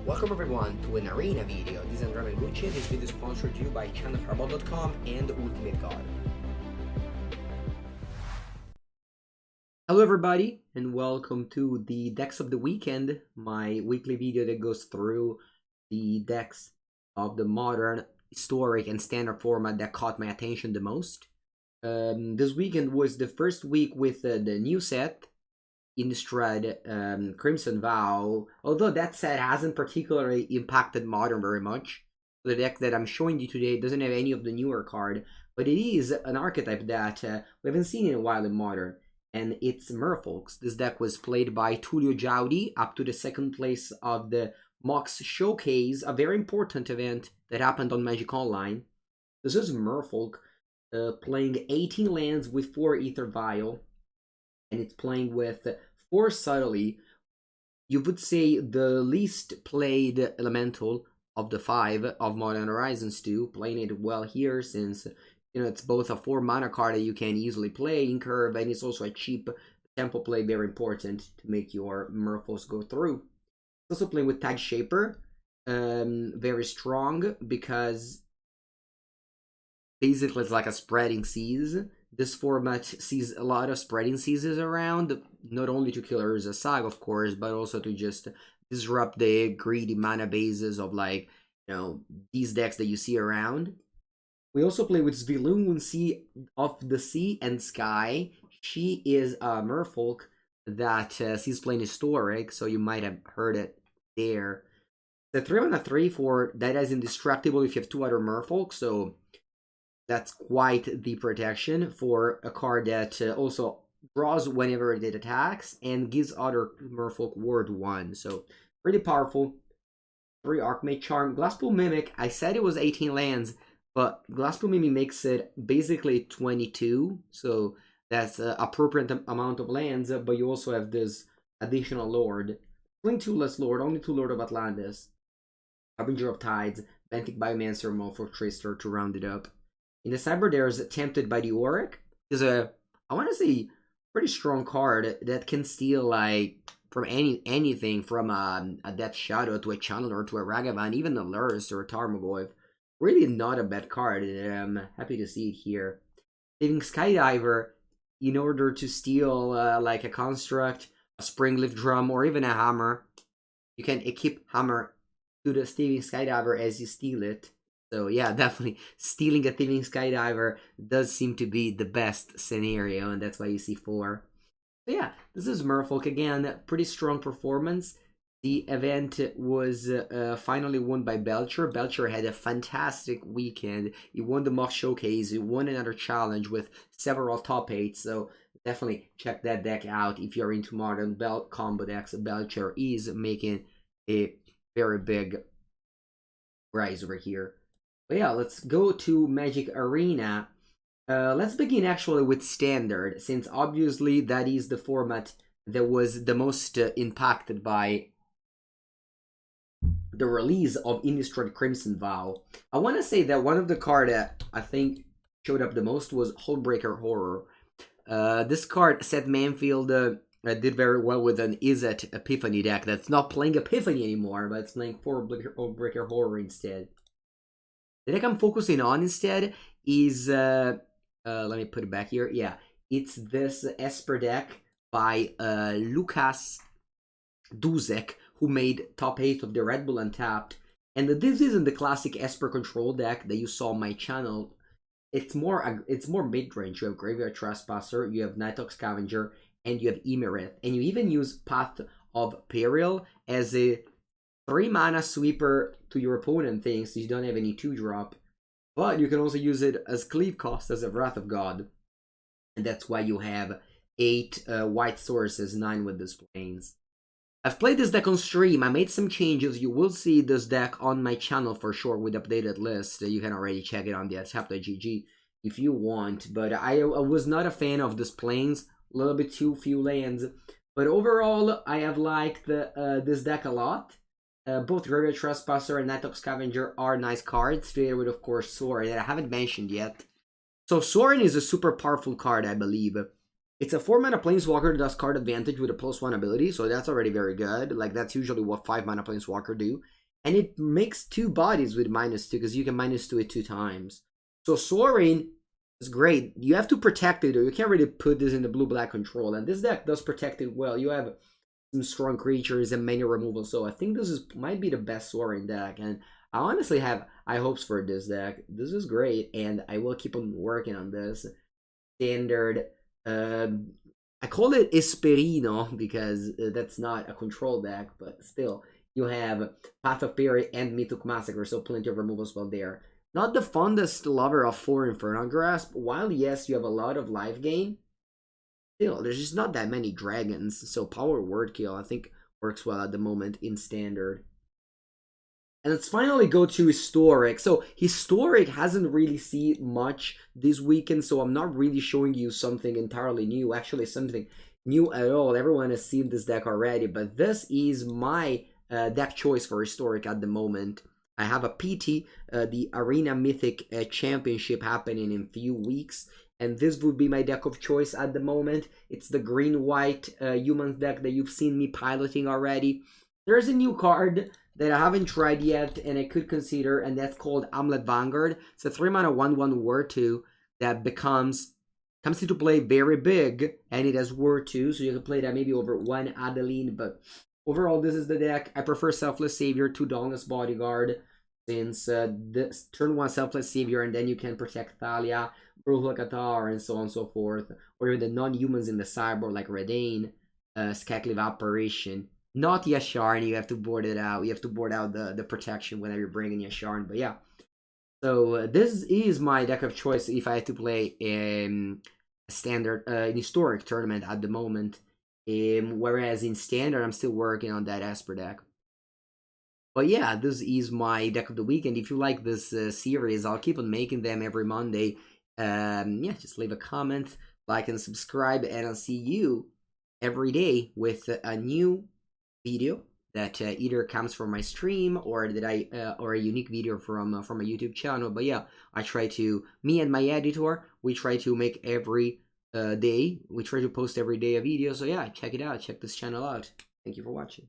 Welcome everyone to an arena video. This is Andrea Mengucci. This video is sponsored to you by channelfireball.com and Ultimate Guard. Hello everybody and welcome to the decks of the weekend, my weekly video that goes through the decks of the modern, historic and standard format that caught my attention the most. This weekend was the first week with the new set, Innistrad Crimson Vow, although that set hasn't particularly impacted Modern very much. The deck that I'm showing you today doesn't have any of the newer card, but it is an archetype that we haven't seen in a while in Modern, and it's merfolks. This deck was played by Tullio Giaudi up to the second place of the Mox Showcase, a very important event that happened on Magic Online. This is merfolk playing 18 lands with 4 Ether Vial, and it's playing with 4 subtly. You would say the least played elemental of the 5 of Modern Horizons 2, playing it well here since it's both a 4 mana card that you can easily play in curve, and it's also a cheap tempo play, very important to make your merfolks go through. It's also playing with Tag Shaper, very strong because basically it's like a spreading seas. This format sees a lot of spreading seasons around, not only to kill Urza Saga, of course, but also to just disrupt the greedy mana bases of, like, these decks that you see around. We also play with Sviluun, Sea of the Sea and Sky. She is a merfolk that sees playing historic, so you might have heard it there. The 3/3 for that is indestructible if you have 2 other merfolks, so that's quite the protection for a card that also draws whenever it attacks and gives other merfolk ward 1. So pretty powerful. 3 Archmage Charm. Glasspool Mimic, I said it was 18 lands, but Glasspool Mimic makes it basically 22. So that's an appropriate amount of lands, but you also have this additional Lord. Playing 2 less Lord, only 2 Lord of Atlantis. Harbinger of Tides, Benthic Biomancer, Merfolk Tracer to round it up. In the Cyber, there's Tempted by the Auric. There's I want to say, pretty strong card that can steal, like, from anything from a Death Shadow to a Channeler to a Ragavan, even a Lurrus or a Tarmogoyf. Really not a bad card. I'm happy to see it here. Thieving Skydiver, in order to steal like a Construct, a Springleaf Drum, or even a Hammer. You can equip Hammer to the Thieving Skydiver as you steal it. So yeah, definitely stealing a Thieving Skydiver does seem to be the best scenario, and that's why you see 4. So yeah, this is Merfolk again, pretty strong performance. The event was finally won by Belcher. Belcher had a fantastic weekend. He won the Mock Showcase, he won another challenge with several top 8, so definitely check that deck out if you're into modern combo decks. Belcher is making a very big rise over here. But yeah, let's go to Magic Arena. Let's begin actually with Standard, since obviously that is the format that was the most impacted by the release of Innistrad Crimson Vow. I want to say that one of the cards that I think showed up the most was Hullbreaker Horror. This card, Seth Manfield did very well with an Izzet Epiphany deck that's not playing Epiphany anymore, but it's playing Hullbreaker Horror instead. The deck I'm focusing on instead is, let me put it back here. Yeah, it's this Esper deck by Lukas Duzek, who made top 8 of the Red Bull Untapped. And this isn't the classic Esper control deck that you saw on my channel. It's more mid-range. You have Graveyard Trespasser, you have Nighthawk Scavenger, and you have Emerith. And you even use Path of Peril as a 3 mana sweeper to your opponent thing, so you don't have any 2-drop. But you can also use it as cleave cost as a Wrath of God. And that's why you have 8 white sources, 9 with these planes. I've played this deck on stream. I made some changes. You will see this deck on my channel for sure with updated list. You can already check it on the attack.gg if you want. But I was not a fan of these planes. A little bit too few lands. But overall, I have liked this deck a lot. Both Graveyard Trespasser and Nighthawk Scavenger are nice cards, together with, of course, Sorin, that I haven't mentioned yet. So Sorin is a super powerful card, I believe. It's a 4-mana planeswalker that does card advantage with a +1 ability, so that's already very good. Like, that's usually what 5-mana planeswalker do. And it makes 2 bodies with -2, because you can -2 it 2 times. So soaring is great. You have to protect it, or you can't really put this in the blue-black control. And this deck does protect it well. You have some strong creatures and many removal, so I think this might be the best soaring deck. And I honestly have high hopes for this deck. This is great, and I will keep on working on this. Standard, I call it Esperino because that's not a control deck, but still, you have Path of Fury and Mythic Massacre, so plenty of removal spell there. Not the fondest lover of 4 Infernal Grasp. While yes, you have a lot of life gain, still, there's just not that many dragons, so Power Word Kill, I think, works well at the moment in Standard. And let's finally go to Historic. So Historic hasn't really seen much this weekend, so I'm not really showing you something entirely new, actually something new at all. Everyone has seen this deck already, but this is my deck choice for Historic at the moment. I have a PT, the Arena Mythic Championship happening in a few weeks, and this would be my deck of choice at the moment. It's the green-white humans deck that you've seen me piloting already. There's a new card that I haven't tried yet and I could consider, and that's called Amulet Vanguard. It's a 3-mana 1/1 War 2 that comes into play very big, and it has War 2, so you can play that maybe over 1 Adeline, but overall this is the deck. I prefer Selfless Savior to Dauntless Bodyguard, since this turn 1 Selfless Savior, and then you can protect Thalia, Brutal Qatar, and so on and so forth, or even the non-humans in the sideboard like Redane, Skekliv Apparition. Not Yasharn, you have to board it out. You have to board out the protection whenever you're bringing Yasharn. But yeah, so this is my deck of choice if I had to play a standard, an historic tournament at the moment. Whereas in standard, I'm still working on that Esper deck. But yeah, this is my deck of the week. And if you like this series, I'll keep on making them every Monday. Yeah, just leave a comment, like, and subscribe, and I'll see you every day with a new video that either comes from my stream or that or a unique video from a YouTube channel. But yeah, me and my editor, we try to make every day. We try to post every day a video. So yeah, check it out. Check this channel out. Thank you for watching.